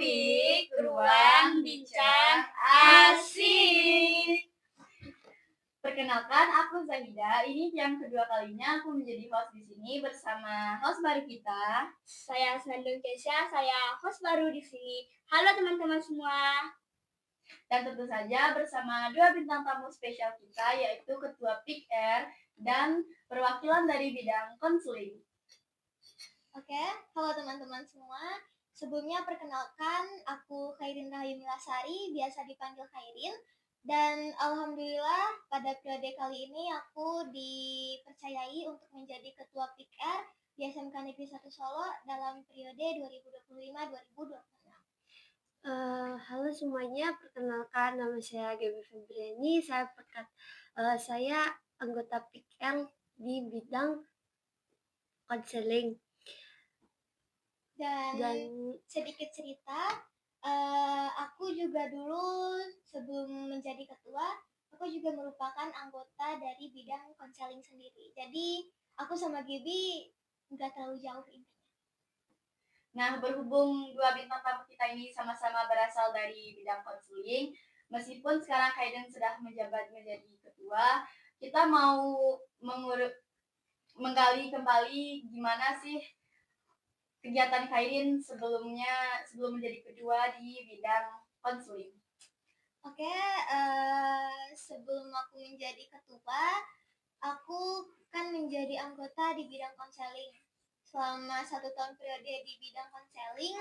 Topik Ruang Bincang Asik. Perkenalkan, aku Zahida. Ini yang kedua kalinya aku menjadi host di sini bersama host baru kita. Saya Senandung Kesha, saya host baru di sini. Halo teman-teman semua. Dan tentu saja bersama dua bintang tamu spesial kita, yaitu Ketua PIKR dan perwakilan dari bidang konseling. Oke, halo teman-teman semua. Sebelumnya perkenalkan, aku Khairin Rahim Lasari, biasa dipanggil Khairin. Dan alhamdulillah pada periode kali ini aku dipercayai untuk menjadi Ketua PIKR di SMK Negeri 1 Solo dalam periode 2025-2026. Halo semuanya, perkenalkan nama saya Gaby Febriani. Saya anggota PIKR di bidang konseling. Dan sedikit cerita, aku juga dulu sebelum menjadi ketua, aku juga merupakan anggota dari bidang konseling sendiri. Jadi aku sama Gaby nggak terlalu jauh intinya. Nah, berhubung dua bintang tamu kita ini sama-sama berasal dari bidang konseling, meskipun sekarang Kaiden sudah menjabat menjadi ketua, kita mau menggali kembali gimana sih kegiatan Kaiden sebelum menjadi ketua di bidang konseling. Oke, sebelum aku menjadi ketua, aku kan menjadi anggota di bidang konseling. Selama 1 tahun periode di bidang konseling,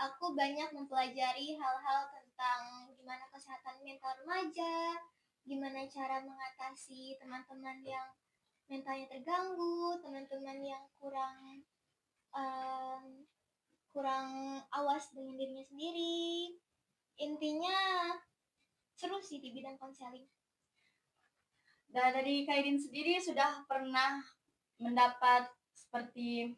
aku banyak mempelajari hal-hal tentang gimana kesehatan mental remaja, gimana cara mengatasi teman-teman yang mentalnya terganggu, teman-teman yang kurang awas dengan dirinya sendiri. Intinya seru sih di bidang konseling. Dan dari Kaidin sendiri sudah pernah mendapat seperti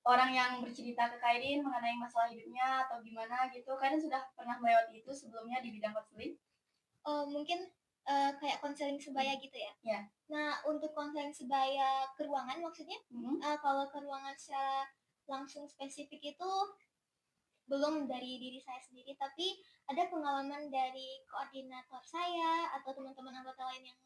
orang yang bercerita ke Kaidin mengenai masalah hidupnya atau gimana gitu. Kaidin sudah pernah melewati itu sebelumnya di bidang konseling? Mungkin kayak konseling sebaya gitu ya? Ya. Nah, untuk konseling sebaya ke ruangan maksudnya? Kalau ke ruangan secara langsung spesifik itu belum dari diri saya sendiri, tapi ada pengalaman dari koordinator saya atau teman-teman anggota lain yang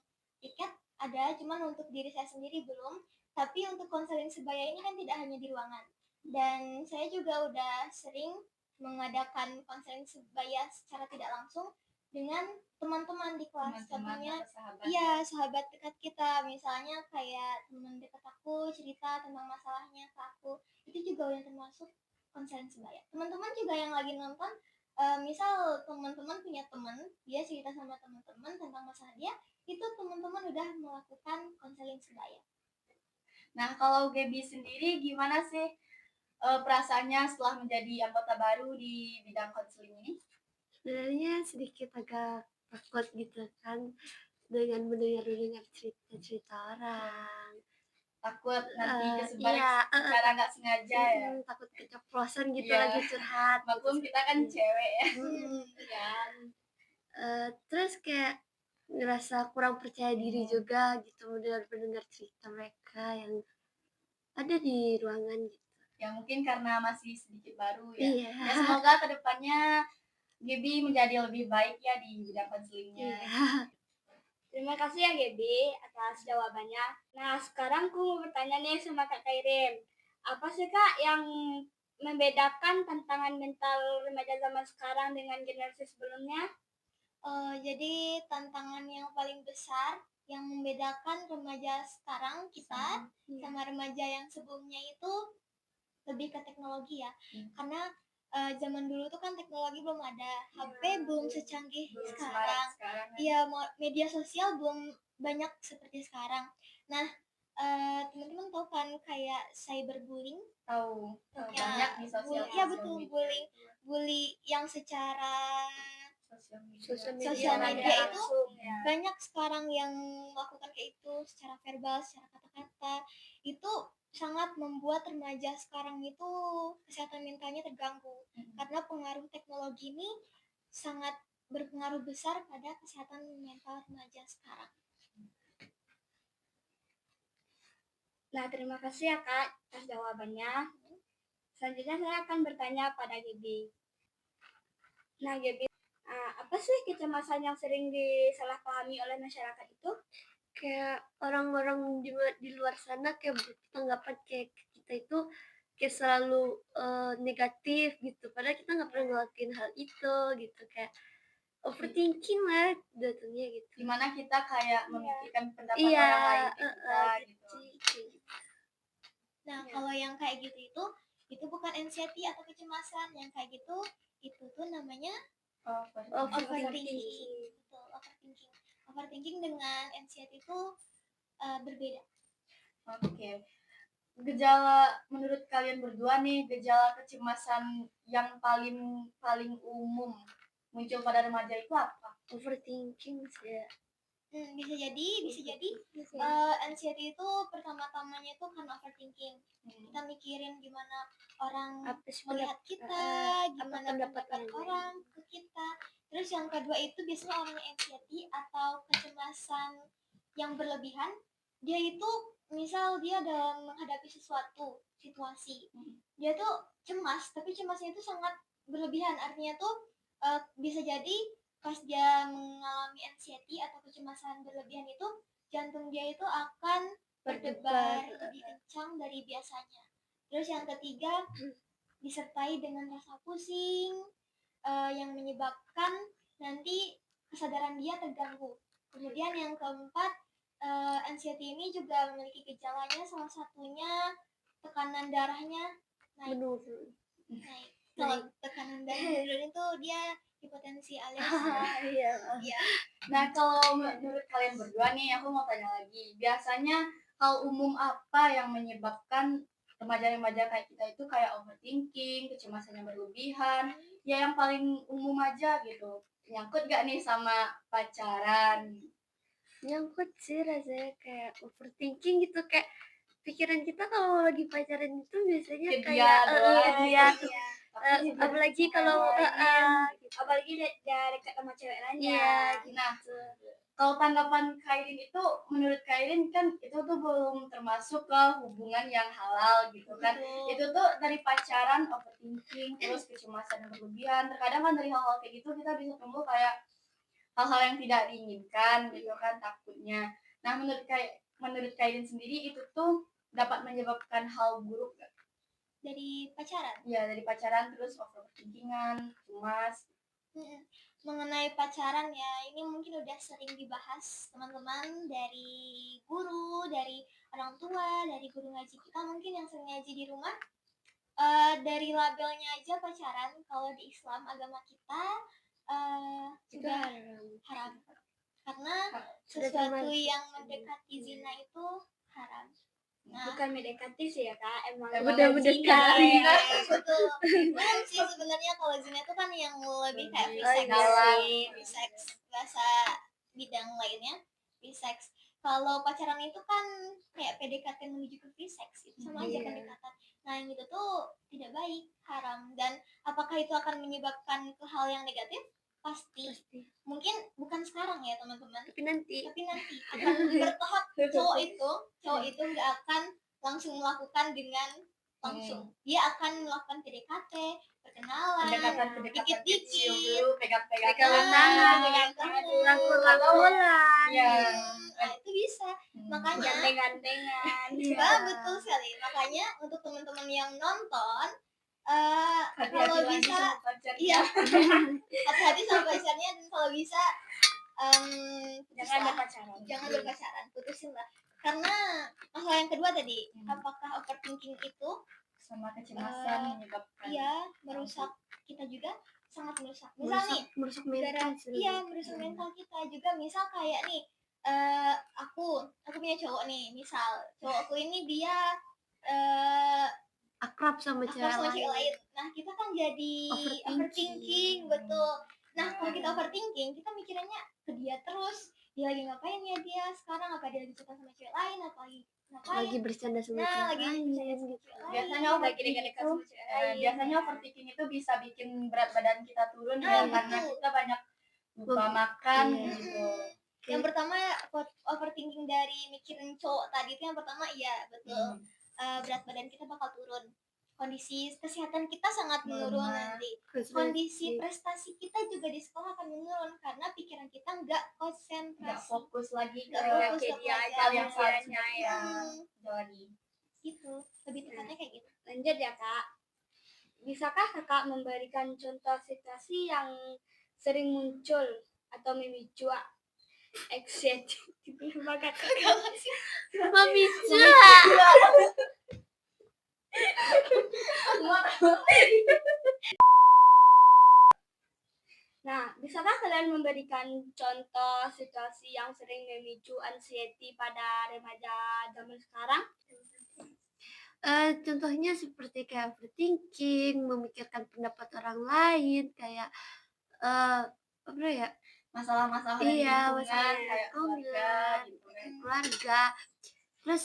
ikut ada, cuman untuk diri saya sendiri belum. Tapi untuk konseling sebaya ini kan tidak hanya di ruangan, dan saya juga udah sering mengadakan konseling sebaya secara tidak langsung dengan teman-teman di kelas. Contohnya iya, sahabat dekat kita, misalnya kayak teman dekat aku cerita tentang masalahnya ke aku, itu juga udah termasuk konseling sebaya. Teman-teman juga yang lagi nonton, misal teman-teman punya teman, dia cerita sama teman-teman tentang masalah dia, itu teman-teman udah melakukan konseling sebaya. Nah, kalau Gaby sendiri gimana sih perasaannya setelah menjadi anggota baru di bidang konseling ini? Sebenarnya sedikit agak takut gitu kan dengan mendengar cerita orang. Takut nanti kesebar secara nggak sengaja ya. Takut keceplosan gitu lagi curhat. Maklum kita kan cewek ya. Terus kayak ngerasa kurang percaya diri juga gitu mendengar cerita mereka yang ada di ruangan gitu. Ya mungkin karena masih sedikit baru ya. Iya. Ya semoga kedepannya Gaby menjadi lebih baik ya di bidang konselingnya. Iya. Terima kasih ya Gaby atas jawabannya. Nah, sekarang aku mau bertanya nih sama Kak Kairin. Apa sih Kak yang membedakan tantangan mental remaja zaman sekarang dengan generasi sebelumnya? Jadi tantangan yang paling besar yang membedakan remaja sekarang kita sama remaja yang sebelumnya itu lebih ke teknologi ya. Karena zaman dulu tuh kan teknologi belum ada, HP belum secanggih sekarang. Iya, media sosial belum banyak seperti sekarang. Nah, teman-teman tahu kan kayak cyberbullying? Tahu. Ya, Banyak di sosial. Iya betul, bully yang secara sosial media itu banyak sekarang yang melakukan kayak itu secara verbal, secara kata-kata. Itu sangat membuat remaja sekarang itu kesehatan mentalnya terganggu. Karena pengaruh teknologi ini sangat berpengaruh besar pada kesehatan mental remaja sekarang. Nah, terima kasih ya Kak atas jawabannya. Selanjutnya saya akan bertanya pada Gaby. Nah, Gaby, apa sih kecemasan yang sering disalahpahami oleh masyarakat itu? Kayak orang-orang di luar sana kayak beranggapan kayak kita itu kayak selalu negatif gitu, padahal kita nggak pernah ngelakuin hal itu gitu, kayak overthinking lah datangnya gitu. Dimana kita kayak memikirkan pendapat Iya, orang lain ke kita gitu. Nah, kalau yang kayak gitu itu bukan anxiety atau kecemasan. Yang kayak gitu itu tuh namanya overthinking. Betul, overthinking. Overthinking dengan anxiety itu berbeda. Oke. Gejala menurut kalian berdua nih, gejala kecemasan yang paling umum muncul pada remaja itu apa? Overthinking sih ya. Bisa jadi anxiety itu pertama-tamanya itu karena overthinking. Kita mikirin gimana orang melihat kita, gimana pendapat orang ke kita. Terus yang kedua itu biasanya orang anxiety atau kecemasan yang berlebihan, dia itu misal dia dalam menghadapi suatu situasi, dia tuh cemas, tapi cemasnya itu sangat berlebihan. Artinya tuh bisa jadi pas dia mengalami anxiety atau kecemasan berlebihan itu, jantung dia itu akan berdebar lebih kencang dari biasanya. Terus yang ketiga, disertai dengan rasa pusing yang menyebabkan nanti kesadaran dia terganggu. Kemudian yang keempat, anxiety ini juga memiliki gejalanya, salah satunya tekanan darahnya naik. Kalau tekanan darah menurun itu dia hipotensi alias Iya. Nah, kalau menurut kalian berdua nih, aku mau tanya lagi. Biasanya hal umum apa yang menyebabkan remaja-remaja kayak kita itu kayak overthinking, kecemasan yang berlebihan? Ya yang paling umum aja gitu. Nyangkut gak nih sama pacaran? Nyangkut sih rasanya, kayak overthinking gitu, kayak pikiran kita kalau lagi pacaran itu biasanya Ke kayak dia apalagi kalau Apalagi dia dekat sama cewek lain. iya Nah, kalau tanggapan Kairin itu, menurut Kairin kan itu tuh belum termasuk ke hubungan yang halal gitu kan. Itu tuh dari pacaran, overthinking, terus kecemasan yang berlebihan. Terkadang kan dari hal-hal kayak gitu kita bisa tumbuh kayak hal-hal yang tidak diinginkan gitu kan, takutnya. Nah, menurut Kairin sendiri itu tuh dapat menyebabkan hal buruk gak? Dari pacaran? Iya, dari pacaran terus overthinkingan, cemas. Mengenai pacaran ya, ini mungkin udah sering dibahas teman-teman, dari guru, dari orang tua, dari guru ngaji kita mungkin yang sering ngaji di rumah. Dari labelnya aja pacaran, kalau di Islam agama kita sudah haram, karena sesuatu yang mendekati zina itu haram. Nah, bukan mendekati sih ya Kak, emang udah mendekati. Betul. Belum sih sebenarnya, kalau zina itu kan yang lebih kayak free sex, bahasa bidang lainnya free sex. Kalau pacaran itu kan kayak PDKT menuju ke free sex, itu sama aja pendekatan. Nah, yang itu tuh tidak baik, haram. Dan apakah itu akan menyebabkan ke hal yang negatif? Pasti. Mungkin bukan sekarang ya teman-teman, tapi nanti akan bertahap. Cowok itu nggak akan langsung melakukan dengan langsung. Dia akan melakukan PDKT, perkenalan, dikit-dikit dulu, pegang-pegang tangan, rangkul-rangkulan. Nah, itu bisa. Makanya ganteng-gantengan. betul sekali. Makanya untuk teman-teman yang nonton, kalau bisa hati-hati sama pacarnya, dan kalau bisa jangan berpacaran, putusin lah. Karena masalah yang kedua tadi, apakah overthinking itu sama kecemasan menyebabkan merusak kita juga? Sangat merusak. Misal nih, merusak mental. merusak mental kita juga. Misal kayak nih, aku punya cowok nih, misal cowokku ini dia akrab sama cewek lain. Nah, kita kan jadi overthinking, betul. Nah, kalau kita overthinking, kita mikirannya ke dia terus. Dia lagi ngapain ya dia sekarang? Apa dia lagi suka sama cewek lain? Apa lagi bercanda sama cewek lain? Biasanya overthinking itu bisa bikin berat badan kita turun karena kita banyak lupa makan gitu. Yang pertama, overthinking dari mikirin cowok tadi itu yang pertama, iya betul. Berat badan kita bakal turun. kondisi kesehatan kita sangat menurun Melemah. nanti. Terus Kondisi prestasi kita juga di sekolah akan menurun karena pikiran kita nggak Nggak konsentrasi. fokus lagi ke Nggak fokus Kayak ke dia aja hal yang pelajaran. seharusnya pikirannya kita Hmm, jalani. gitu. Lebih tepatnya kayak gitu. Lanjut ya kak. Bisakah kakak memberikan contoh situasi yang sering muncul atau memicu anxiety di rumah kakak? memicu. Nah, bisakah kalian memberikan contoh situasi yang sering memicu anxiety pada remaja zaman sekarang? Contohnya seperti kayak overthinking, memikirkan pendapat orang lain, kayak apa ya? Masalah-masalah dari Iya, lingkungan masalah kayak keluarga lingkungan, gitu kan. keluarga. Terus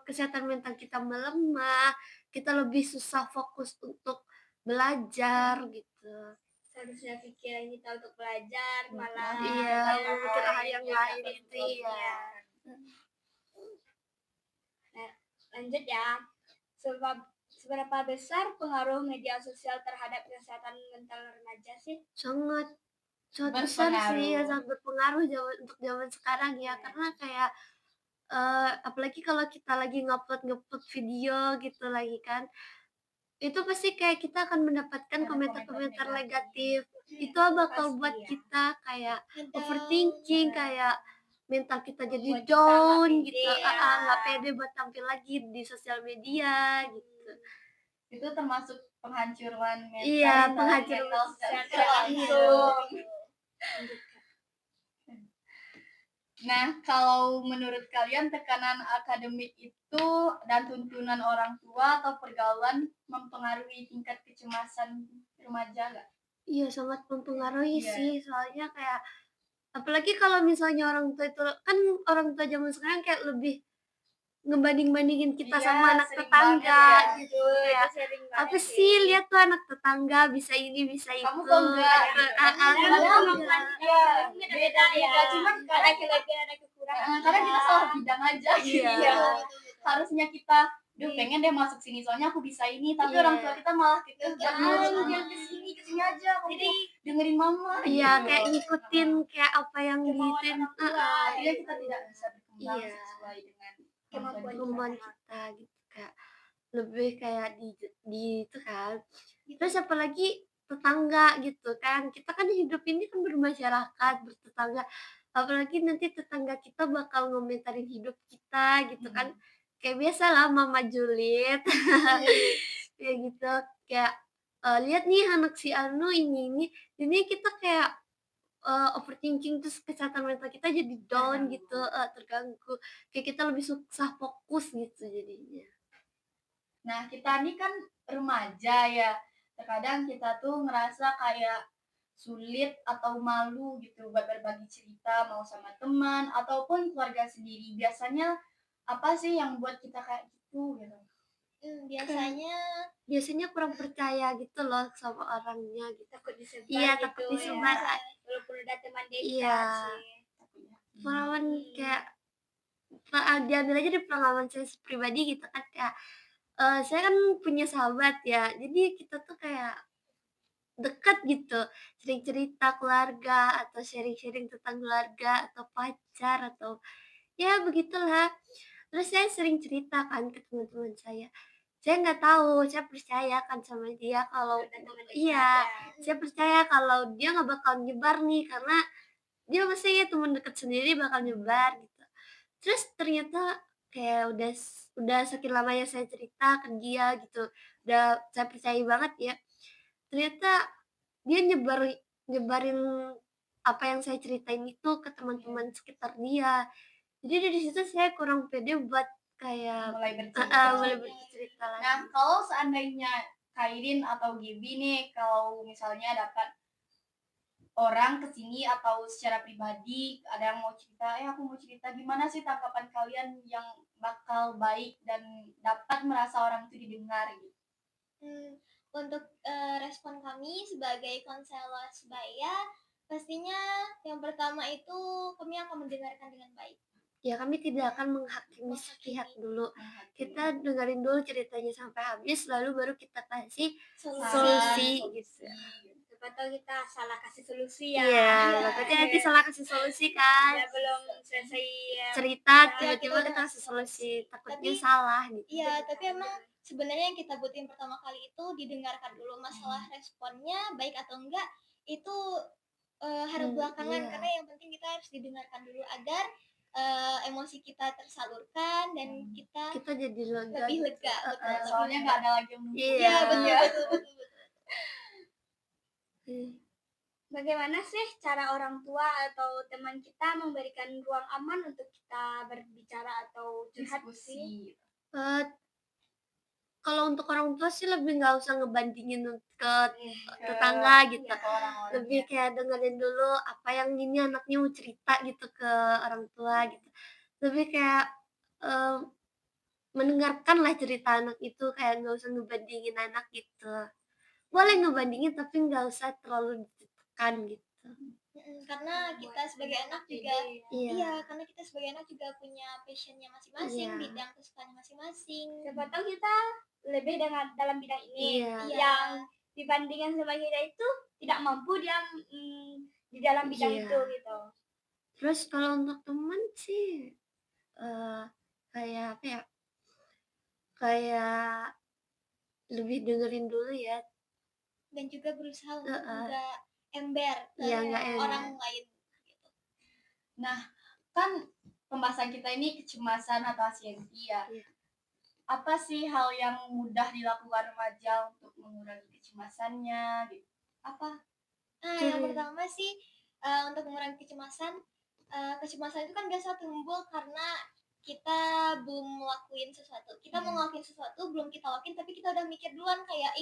kesehatan mental kita melemah, kita lebih susah fokus untuk belajar gitu. Seharusnya pikiran kita untuk belajar, malah Iya, kayak memikir hal yang lain nggak itu iya. Nah, lanjut ya. Seberapa besar pengaruh media sosial terhadap kesehatan mental remaja sih? Sangat besar sih, ya, Berpengaruh. sangat berpengaruh untuk zaman sekarang ya, karena kayak apalagi kalau kita lagi ngupload video gitu lagi kan, itu pasti kayak kita akan mendapatkan Ada komentar-komentar komentar negatif. Iya, Itu bakal pasti buat ya. kita kayak Ada overthinking, kayak mental kita jadi Membuat kita down nggak gitu, pede ya. nggak pede buat tampil lagi di sosial media gitu. Itu termasuk penghancuran mental. Iya, penghancuran mental secara secara langsung. Nah, kalau menurut kalian tekanan akademik itu dan tuntunan orang tua atau pergaulan mempengaruhi tingkat kecemasan remaja nggak? Iya, sangat mempengaruhi Iya. sih, soalnya kayak apalagi kalau misalnya orang tua itu kan orang tua zaman sekarang kayak lebih ngebanding-bandingin kita Iya, sama anak sering tetangga banget ya. gitu ya. Sering Apa banget sih, lihat tuh anak tetangga bisa ini bisa itu. Kamu kok enggak? Kamu Padahal enggak. Iya, beda ya. cuman Ada kelebihan, ada kekurangan. karena kita salah bidang aja gitu. Iya. Harusnya kita pengen deh masuk sini soalnya aku bisa ini, tapi Iya. orang tua kita malah gitu. Jangan. Jangan kesini aja. Jadi dengerin mama. Iya, gitu. kayak ngikutin kayak apa yang Kemauan diituin. orang tua. Akhirnya kita tidak bisa berkembang Iya. sesuai dengan Kemampuan Kemampuan kita gitu, kayak lebih kayak di itu kan. Terus apalagi tetangga gitu kan, kita kan hidup ini kan bermasyarakat, bertetangga, apalagi nanti tetangga kita bakal ngomentarin hidup kita gitu kan, kayak biasa lah mama julid. Kayak gitu, kayak lihat nih anak si Anu ini kita kayak overthinking, terus kesehatan mental kita jadi down gitu, terganggu, kayak kita lebih susah fokus gitu jadinya. Nah, kita ini kan remaja ya. Terkadang kita tuh ngerasa kayak sulit atau malu gitu buat berbagi cerita mau sama teman ataupun keluarga sendiri. Biasanya apa sih yang buat kita kayak gitu gitu? biasanya kurang percaya gitu loh sama orangnya gitu. takut disebar Iya, gitu takut ya. disebar. Walaupun udah teman dekat Iya. sih. Pengalaman kayak diambil aja dari pengalaman saya pribadi gitu kan, kayak saya kan punya sahabat ya, jadi kita tuh kayak dekat gitu, sering cerita keluarga atau sharing-sharing tentang keluarga atau pacar atau ya begitulah. Terus saya sering cerita kan ke teman-teman saya nggak tahu, saya percaya kan sama dia kalau iya, saya percaya kalau dia nggak bakal nyebar nih, karena dia pasti ya teman dekat sendiri bakal nyebar gitu. Terus ternyata kayak udah saking lamanya saya cerita ke dia gitu, udah saya percaya banget ya, ternyata dia nyebarin apa yang saya ceritain itu ke teman-teman sekitar dia. Jadi dari situ saya kurang pede buat kayak mulai bercerita. mulai bercerita lagi. Nah, kalau seandainya Kairin atau Gibi nih, kalau misalnya dapat orang kesini atau secara pribadi ada yang mau cerita, aku mau cerita, gimana sih tanggapan kalian yang bakal baik dan dapat merasa orang itu didengar gitu? Untuk respon kami sebagai konselor sebaya, pastinya yang pertama itu kami akan mendengarkan dengan baik. Ya kami tidak akan menghakimi sepihak dulu. Kita dengerin dulu ceritanya sampai habis, lalu baru kita kasih solusi gitu. Siapa tahu kita salah kasih solusi ya. Iya, takutnya nanti salah kasih solusi kan. Ya belum selesai Cerita ya, tiba-tiba kita kita kasih solusi, takutnya Tapi- salah gitu. Iya, tapi emang sebenarnya yang kita butuhin pertama kali itu didengarkan dulu. Masalah responnya baik atau enggak itu harus belakangan, iya. karena yang penting kita harus didengarkan dulu agar emosi kita tersalurkan dan kita Kita jadi lega. lebih lega. Betul. Soalnya nggak ada lagi yang nunggu. Iya, betul. Bagaimana sih cara orang tua atau teman kita memberikan ruang aman untuk kita berbicara atau curhat sih? Diskusi. Kalau untuk orang tua sih lebih nggak usah ngebandingin ke tetangga gitu. Ke orang-orang. Lebih kayak dengerin dulu apa yang ini anaknya mau cerita gitu ke orang tua gitu. Lebih kayak mendengarkan lah cerita anak itu, kayak nggak usah ngebandingin anak gitu. Boleh ngebandingin tapi nggak usah terlalu ditekan gitu. Karena kita sebagai anak juga karena kita sebagai anak juga punya passionnya masing-masing, Iya. bidang kesukaannya masing-masing. Siapa tahu kita lebih dalam bidang ini Iya. yang dibandingkan sama kita itu tidak mampu dia di dalam bidang Iya. itu gitu. Terus kalau untuk teman sih kayak apa ya? Kayak lebih dengerin dulu ya. Dan juga berusaha untuk enggak ember ke Iya, nggak ember. orang lain gitu. Nah, kan pembahasan kita ini kecemasan atau anxiety ya. Iya. Apa sih hal yang mudah dilakukan remaja untuk mengurangi kecemasannya gitu? Apa? Yang pertama sih untuk mengurangi kecemasan itu kan biasa timbul karena kita belum ngelakuin sesuatu. Kita mau ngelakuin sesuatu belum kita lakuin, tapi kita udah mikir duluan kayak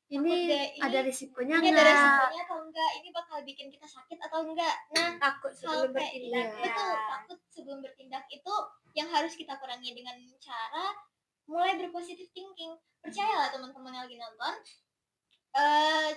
Ini ini ada risikonya ini nggak? ada resikonya atau enggak, ini bakal bikin kita sakit atau enggak. Nah, Takut sebelum kayak bertindak. iya. betul, takut sebelum bertindak itu yang harus kita kurangi dengan cara mulai berpositif thinking. Percayalah teman-teman yang lagi nonton,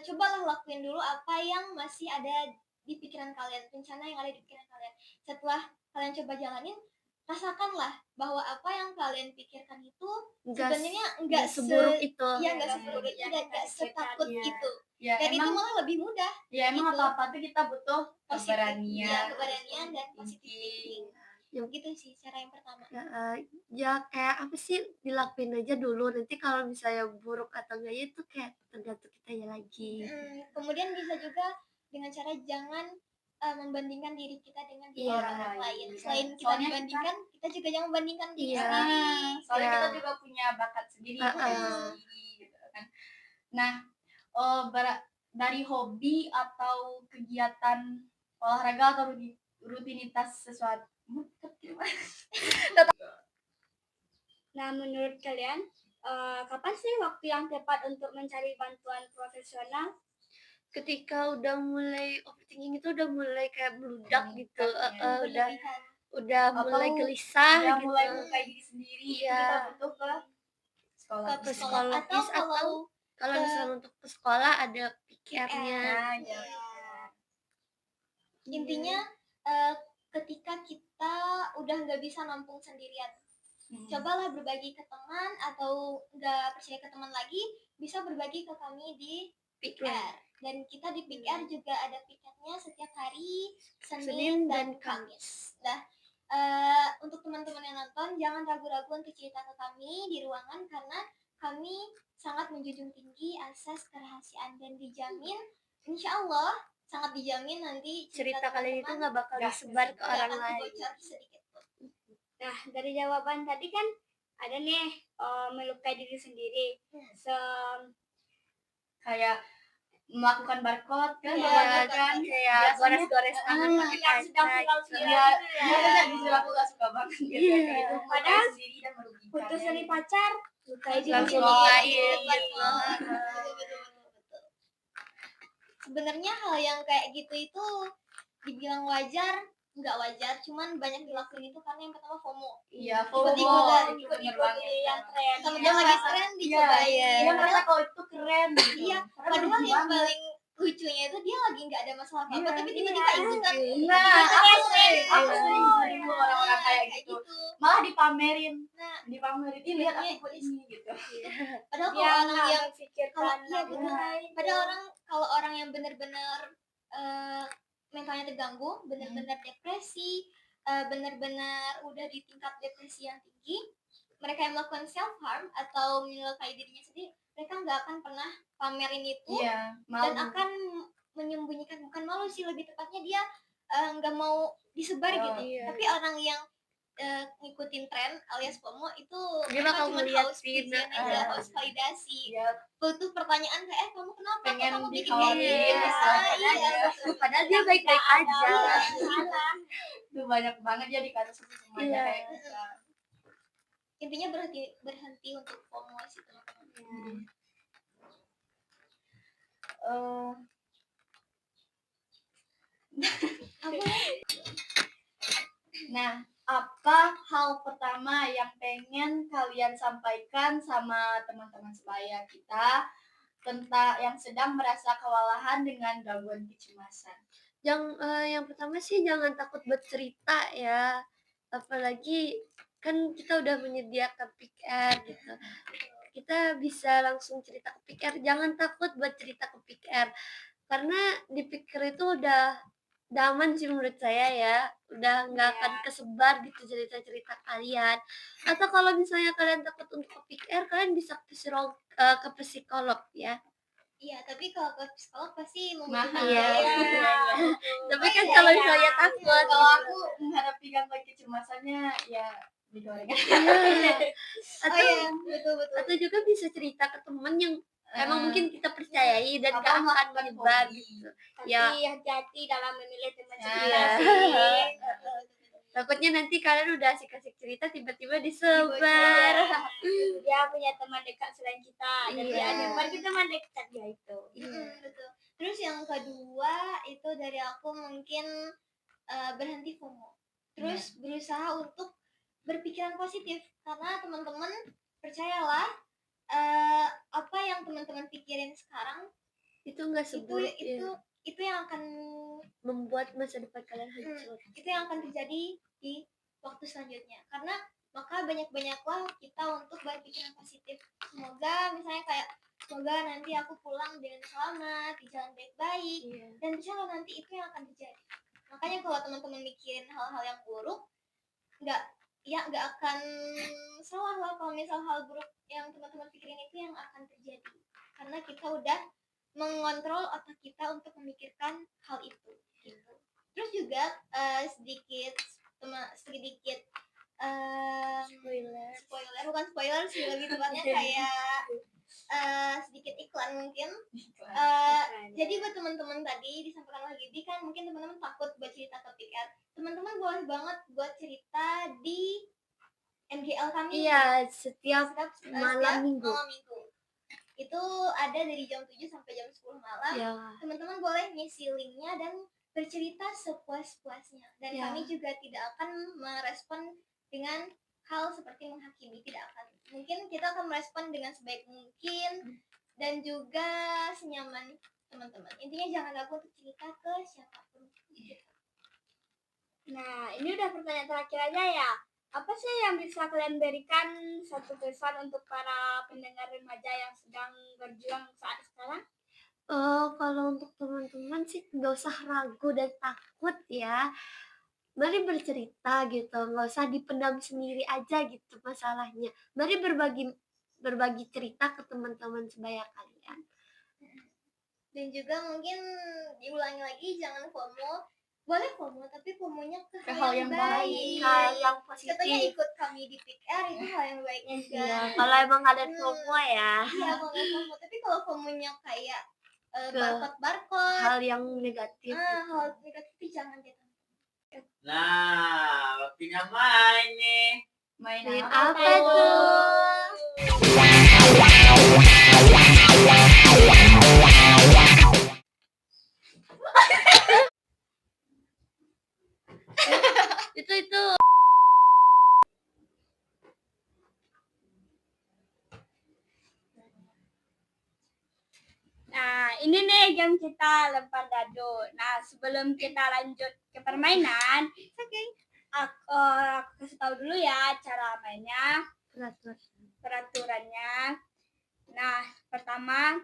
cobalah lakuin dulu apa yang masih ada di pikiran kalian, rencana yang ada di pikiran kalian. Setelah kalian coba jalanin, rasakanlah bahwa apa yang kalian pikirkan itu sebenarnya enggak seburuk itu. Iya, enggak seburuk itu dan enggak setakut itu. Ya Dan itu emang malah lebih mudah. emang gitu. apa-apa tuh kita butuh keberanian. Iya, keberanian dan positif thinking. Gitu sih cara yang pertama. Ya kayak apa sih, dilakuin aja dulu, nanti kalau misalnya buruk atau enggak itu kayak tergantung kitanya lagi. Kemudian bisa juga dengan cara jangan membandingkan diri kita dengan diri orang lain. Selain kita Soalnya dibandingkan, kita juga jangan membandingkan diri Iya. sendiri. Soalnya Iya. kita juga punya bakat sendiri, gitu kan. Nah, dari hobi atau kegiatan olahraga atau rutinitas sesuatu. Nah, menurut kalian kapan sih waktu yang tepat untuk mencari bantuan profesional? Ketika udah mulai overthinking itu udah mulai kayak meludak gitu, Berlebihan. udah mulai Atau gelisah yang gitu. mulai melukai diri sendiri, Iya. kita butuh ke Ke psikolog. psikolog atau kalau misalnya untuk ke sekolah ada PR-nya. Nah, ya. intinya ketika kita udah nggak bisa nampung sendirian, cobalah berbagi ke teman, atau nggak percaya ke teman lagi, bisa berbagi ke kami di PR. Dan kita di PR juga ada piketnya setiap hari Senin dan Kamis. Nah, untuk teman-teman yang nonton, jangan ragu-ragu untuk cerita ke kami di ruangan, karena kami sangat menjunjung tinggi asas kerahasiaan dan dijamin, insya Allah sangat dijamin nanti Cerita kalian itu nggak bakal nggak disebar ke nggak orang akan lain. kebocor sedikit pun. Nah, dari jawaban tadi kan ada nih melukai diri sendiri. Kayak melakukan barcode kan, Iya, kan kayak biasanya gores tangan pakai yang sedang kaca viral gitu. Iya, gitu bener ya. justru aku gak suka banget gitu. Iya. Kayak gitu, Padahal sendiri dan merugikan. Putus dari pacar, lukai diri Langsung sendiri. lukain Betul. gitu. Betul. Sebenarnya hal yang kayak gitu itu dibilang wajar, nggak wajar, cuman banyak dilakuin itu karena yang pertama FOMO. Iya, FOMO. Ikut-ikut yang tren. Kalau dia lagi tren dicobain. Dia merasa kalau itu keren gitu. Iya, Karena padahal yang merugi banget. paling lucunya itu dia lagi nggak ada masalah apa-apa, Iya, tapi tiba-tiba ikutan. Nah, aku Iya. sering ketemu orang-orang kayak gitu. Malah dipamerin. Nah, Ih, lihat aku ikut ini gitu. padahal Dia kalau orang nggak yang memikirkan iya, betul. lain. Padahal kalau orang yang benar-benar mentalnya terganggu, benar-benar depresi, benar-benar udah di tingkat depresi yang tinggi, mereka yang melakukan self harm atau menyukai dirinya sendiri, mereka nggak akan pernah pamerin itu. Iya, dan malu. akan menyembunyikan, bukan malu sih, lebih tepatnya dia nggak mau disebar gitu. iya. Tapi orang yang ngikutin tren alias FOMO itu Dia mereka bakal cuma ngeliatin, haus pujian aja, haus validasi, Iya, butuh pertanyaan kayak kamu kenapa, pengen kamu bikin kayak dikhawatir, gini. istilahnya. Iya. Padahal dia baik-baik aja. Salah. Itu banyak banget ya di kasus semuanya Iya. kayak kita. Intinya berhenti untuk FOMO sih teman-teman. Nah, apa hal pertama yang pengen kalian sampaikan sama teman-teman sebaya kita tentang yang sedang merasa kewalahan dengan gangguan kecemasan? Yang pertama sih jangan takut bercerita ya. Apalagi kan kita udah menyediakan pick air gitu. Kita bisa langsung cerita ke pick air. Jangan takut buat cerita ke pick air. Karena di pick air itu udah aman sih menurut saya ya. Udah nggak akan kesebar gitu cerita-cerita kalian. Atau kalau misalnya kalian takut untuk ke pick air, kalian bisa ke psikolog ya. Iya, tapi kalau ke psikolog pasti Mahal. membutuhkan Iya. biaya. Tapi kan kalau misalnya takut, Kalau aku menghadapi gangguan kecemasannya ya digoreng. Oh iya, betul. atau juga bisa cerita ke teman yang emang mungkin kita percayai dan Apa gak akan melakukan menyebar hobi. gitu. Tapi Ya. hati-hati dalam memilih teman Nah, cerita iya. sih. Takutnya nanti kalian udah asik-asik cerita tiba-tiba disebar. Dia punya teman dekat selain kita. Jadi Iya. ada kita teman dekat dia itu. Betul. Terus yang kedua itu dari aku mungkin berhenti FOMO. Terus berusaha untuk berpikiran positif, karena teman-teman percayalah apa yang teman-teman pikirin sekarang Itu enggak seburuk itu yang akan membuat masa depan kalian hancur. itu yang akan terjadi di waktu selanjutnya. Karena maka banyak-banyaklah kita untuk berpikiran positif. Semoga nanti aku pulang dengan selamat, di jalan baik-baik, dan misalnya nanti itu yang akan terjadi. Makanya kalau teman-teman mikirin hal-hal yang buruk, nggak akan salah lah kalau misal hal buruk yang teman-teman pikirin itu yang akan terjadi, karena kita udah mengontrol otak kita untuk memikirkan hal itu gitu. Terus juga sedikit spoiler, bukan spoiler sih, lebih tepatnya kayak sedikit iklan mungkin. Jadi buat teman-teman tadi disampaikan lagi kan mungkin teman-teman takut buat cerita ke PR, teman-teman boleh banget buat cerita di NGL kami. Iya, setiap malam minggu. Itu ada dari jam 7 sampai jam 10 malam. Ya. Teman-teman boleh ngisi linknya dan bercerita sepuas-puasnya. Dan kami juga tidak akan merespon dengan hal seperti menghakimi, tidak akan. Mungkin kita akan merespon dengan sebaik mungkin dan juga senyaman teman-teman. Intinya jangan ragu untuk cerita ke siapapun. Nah, ini udah pertanyaan terakhir aja ya. Apa sih yang bisa kalian berikan satu pesan untuk para pendengar remaja yang sedang berjuang saat sekarang? Kalau untuk teman-teman sih nggak usah ragu dan takut ya. Mari bercerita gitu, nggak usah dipendam sendiri aja gitu masalahnya. Mari berbagi cerita ke teman-teman sebaya kalian. Dan juga mungkin diulangi lagi, jangan FOMO. Boleh FOMO, tapi FOMO-nya ke hal yang baik, hal yang positif. Contohnya ikut kami di PR itu hal yang baik juga. Iya, kalau emang ada FOMO ya. Iya, kalau nggak FOMO. Tapi kalau FOMO-nya kayak barcode, hal yang negatif. Hal negatif jangan deh. Nah, waktunya main nih. Main Apa tuh? itu Nah, ini nih game kita lempar dadu. Nah, sebelum kita lanjut ke permainan, aku kasih tahu dulu ya cara mainnya, peraturannya. Nah, pertama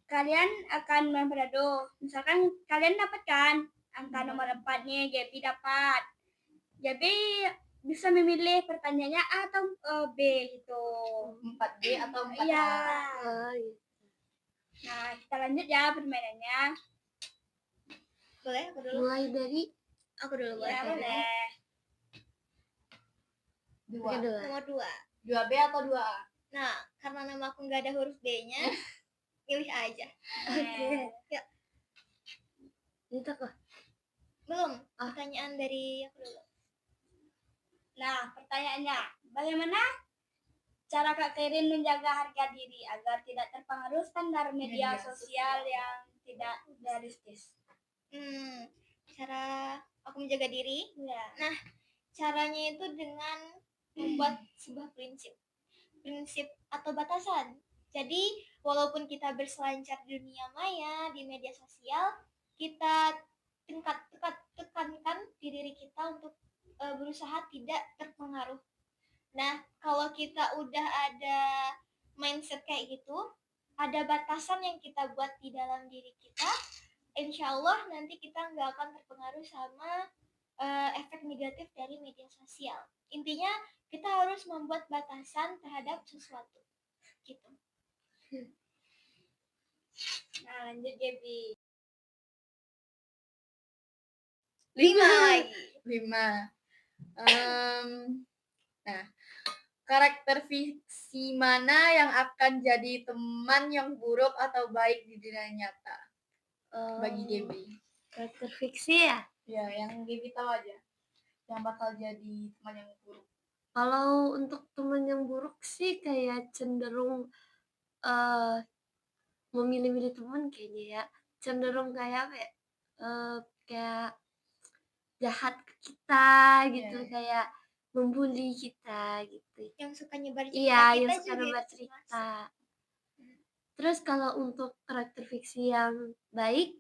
kalian akan melempar dadu. Misalkan kalian dapatkan angka nomor 4 nih, Gaby dapat. Gaby bisa memilih pertanyaannya A atau B gitu. 4B atau 4A. Iya. Oh, iya. Nah, kita lanjut ya permainannya. Boleh aku dulu? Mulai dari Aku dulu boleh. Ya, boleh. 2. kedua. Nomor 2. 2B atau 2A? Nah, karena nama aku nggak ada huruf B-nya, pilih aja. Oke. Itu kok. Belum. Ah. Pertanyaan dari aku dulu. Nah, pertanyaannya, bagaimana cara Kak Kairin menjaga harga diri agar tidak terpengaruh standar media sosial yang tidak realistis? Cara aku menjaga diri. Ya. Nah, caranya itu dengan membuat sebuah prinsip atau batasan. Jadi, walaupun kita berselancar di dunia maya, di media sosial, kita tekankan di diri kita untuk berusaha tidak terpengaruh. Nah, kalau kita udah ada mindset kayak gitu, ada batasan yang kita buat di dalam diri kita, insya Allah nanti kita nggak akan terpengaruh sama efek negatif dari media sosial. Intinya kita harus membuat batasan terhadap sesuatu gitu. Nah, lanjut Gaby. 5 lagi. 5. Nah, karakter fiksi mana yang akan jadi teman yang buruk atau baik di dunia nyata bagi Gaby? Karakter fiksi ya? Ya, yang Gaby tahu aja. Yang bakal jadi teman yang buruk. Kalau untuk teman yang buruk sih kayak cenderung memilih-milih teman kayaknya ya. Cenderung kayak apa ya? Kayak jahat ke kita gitu, kayak membuli kita gitu. Yang suka nyebar cerita Iya, kita yang suka juga nyebar itu cerita. Terus kalau untuk karakter fiksi yang baik,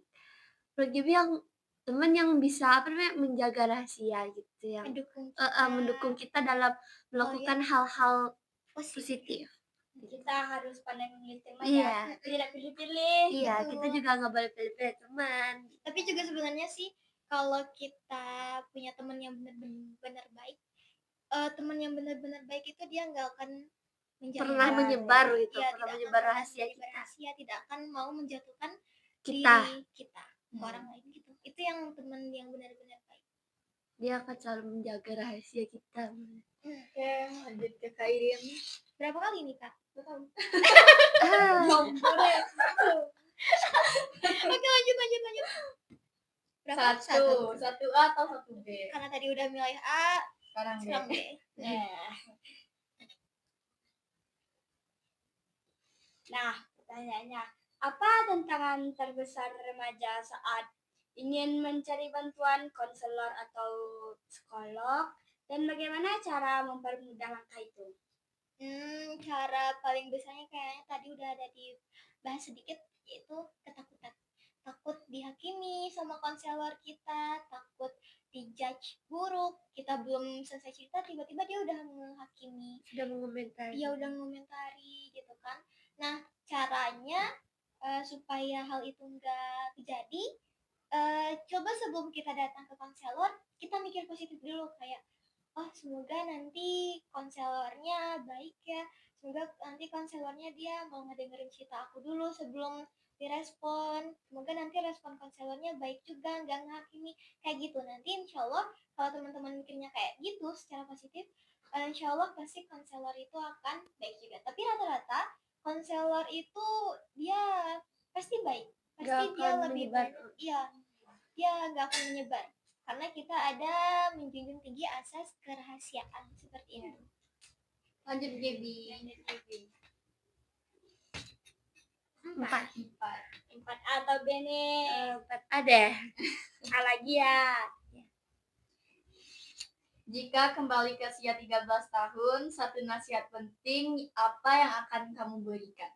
menurut Gaby yang teman yang bisa apa namanya menjaga rahasia gitu, yang mendukung kita dalam melakukan hal-hal positif. Kita harus pandai memilih teman Iya. ya. Tidak pilih-pilih. Iya, kita juga nggak boleh pilih-pilih teman. Tapi juga sebenarnya sih kalau kita punya teman yang benar-benar baik, teman yang benar-benar baik itu dia nggak akan Pernah menyebar gitu, ya, pernah tidak menyebar akan rahasia menyebar kita. rahasia, tidak akan mau menjatuhkan Kita. diri kita ke orang lain gitu. Itu yang teman yang benar-benar baik. Dia akan selalu menjaga rahasia kita. Oke, lanjut ke Kairin. Berapa kali nih Kak? Oke, lanjut. Berapa? 1A atau 1B? Karena tadi udah milih A, Sekarang B. sekarang B. Nah, pertanyaannya, apa tantangan terbesar remaja saat ingin mencari bantuan konselor atau psikolog, dan bagaimana cara mempermudah langkah itu? Cara paling besarnya kayaknya tadi udah ada dibahas sedikit, yaitu ketakutan. Takut dihakimi sama konselor kita, takut dijudge buruk, kita belum selesai cerita tiba-tiba dia udah menghakimi, Sudah mengomentari. dia udah mengomentari gitu kan. Nah, caranya supaya hal itu nggak terjadi, coba sebelum kita datang ke konselor, kita mikir positif dulu, kayak oh semoga nanti konselornya baik ya, semoga nanti konselornya dia mau ngedengerin cerita aku dulu sebelum direspon, semoga nanti respon konselornya baik juga, nggak menghakimi, kayak gitu. Nanti insya Allah kalau teman-teman mikirnya kayak gitu secara positif, insya Allah pasti konselor itu akan baik juga. Tapi rata-rata konselor itu dia pasti baik, pasti dia lebih baik, iya, dia nggak akan menyebar karena kita ada menjunjung tinggi asas kerahasiaan seperti itu. Lanjut Gaby. 4 atau B nih? 4 ada. A lagi ya. Jika kembali ke usia 13 tahun, satu nasihat penting apa yang akan kamu berikan?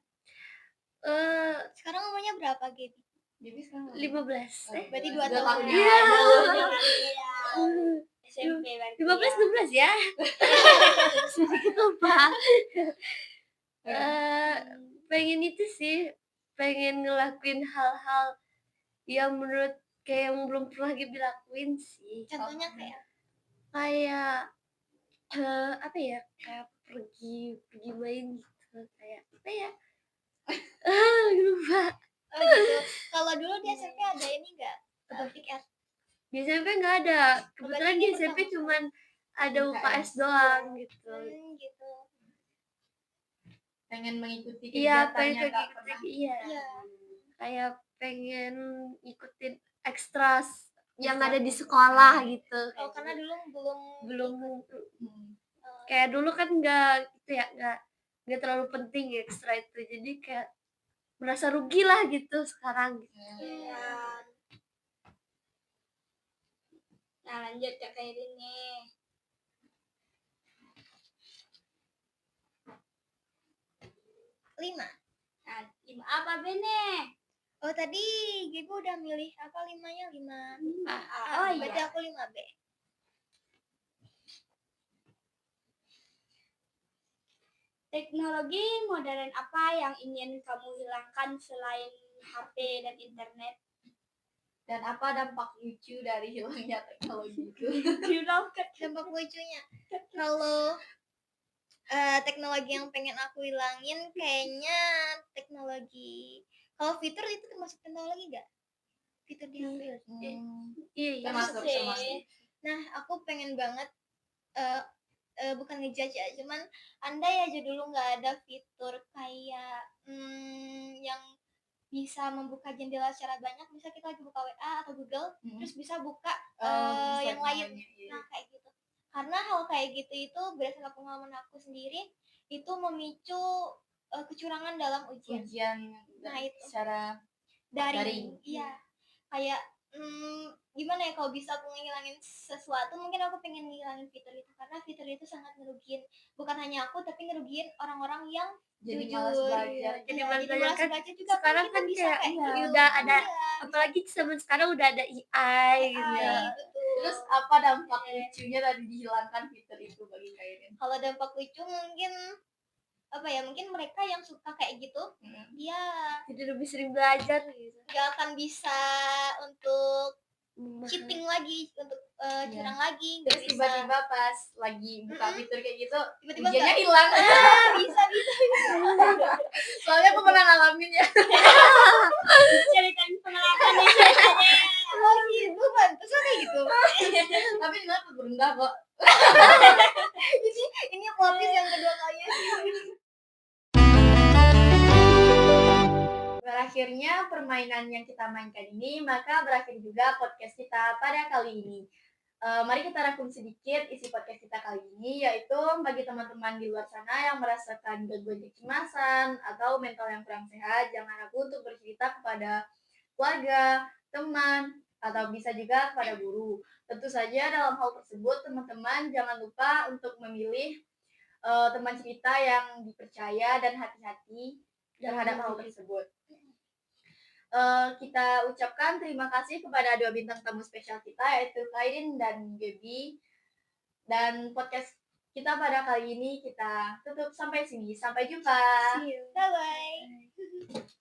berapa, Gaby? Jadi sekarang 15. Berarti 2 Dua tahun. tahun. Iya. SMP berarti 15 16 ya. Sedikit lupa. Pengen itu sih, pengen ngelakuin hal-hal yang menurut kayak yang belum pernah Gaby lakuin sih. Contohnya kayak Apa ya, kayak pergi main gitu, kayak apa ya, lupa. oh gitu. Kalau dulu di SMP ada ini enggak? Piket. Di SMP nggak ada, kebetulan di ini SMP pertama. cuman ada UKS UKS. doang gitu. Gitu. pengen mengikuti Iya, kegiatannya pengen nggak kayak pernah. gitu, iya. Iya. Kayak pengen ikutin ekstras yang ada di sekolah gitu. Oh, karena dulu belum Hmm. kayak dulu kan nggak gitu ya, nggak terlalu penting ekstra itu, jadi kayak merasa rugi lah gitu sekarang. Iya. Nah, lanjut ke Kairin nih. lima. Nah, 5 apa Bene? Oh, tadi Gaby udah milih apa 5-nya? 5. Oh Berarti iya. aku 5B. Teknologi modern apa yang ingin kamu hilangkan selain HP dan internet? Dan apa dampak lucu dari hilangnya teknologi itu? Dampak lucunya. Kalau teknologi yang pengen aku hilangin kayaknya teknologi. Kalau fitur itu termasuk teknologi nggak? Fitur di HP. Iya, Termasuk. Nah, aku pengen banget bukan ngejudge ya, cuman andai aja dulu nggak ada fitur kayak yang bisa membuka jendela secara banyak, misal kita lagi buka WA atau Google, terus bisa buka yang lain. Nah, kayak gitu. Karena hal kayak gitu itu berdasarkan pengalaman aku sendiri itu memicu kecurangan dalam ujian. Nah, itu secara daring. Iya. Kayak gimana ya, kalau bisa aku ngilangin sesuatu, mungkin aku pengen ngilangin fitur itu, karena fitur itu sangat ngerugiin bukan hanya aku tapi ngerugiin orang-orang yang jadi jujur. malas belajar. Jadi Iya, malas belajar kan belajar juga. sekarang kita kan bisa kayak gitu. udah ada, Iya, apalagi zaman sekarang udah ada AI gitu ya. betul. Terus apa dampak lucunya dari dihilangkan fitur itu bagi Kairin? Kalau dampak lucu mungkin apa ya, mungkin mereka yang suka kayak gitu dia Jadi lebih sering belajar gitu. nggak akan bisa untuk Memahami. cheating lagi, untuk curang lagi, nggak Terus bisa. tiba-tiba pas lagi buka fitur kayak gitu, Tiba-tiba ujiannya nggak- hilang. bisa Soalnya aku pernah ngalamin ya. Ceritain pengalaman nih. oh gitu, pantas kayak gitu. Tapi nggak berendah kok. Ini plot twist yang kedua kalinya sih. Berakhirnya permainan yang kita mainkan ini, maka berakhir juga podcast kita pada kali ini. Mari kita rangkum sedikit isi podcast kita kali ini, yaitu bagi teman-teman di luar sana yang merasakan gangguan kecemasan atau mental yang kurang sehat, jangan ragu untuk bercerita kepada keluarga, teman, atau bisa juga kepada guru. Tentu saja dalam hal tersebut teman-teman jangan lupa untuk memilih teman cerita yang dipercaya dan hati-hati terhadap hal tersebut. Kita ucapkan terima kasih kepada dua bintang tamu spesial kita, yaitu Kairin dan Gaby. Dan podcast kita pada kali ini kita tutup sampai sini. Sampai jumpa. Bye bye.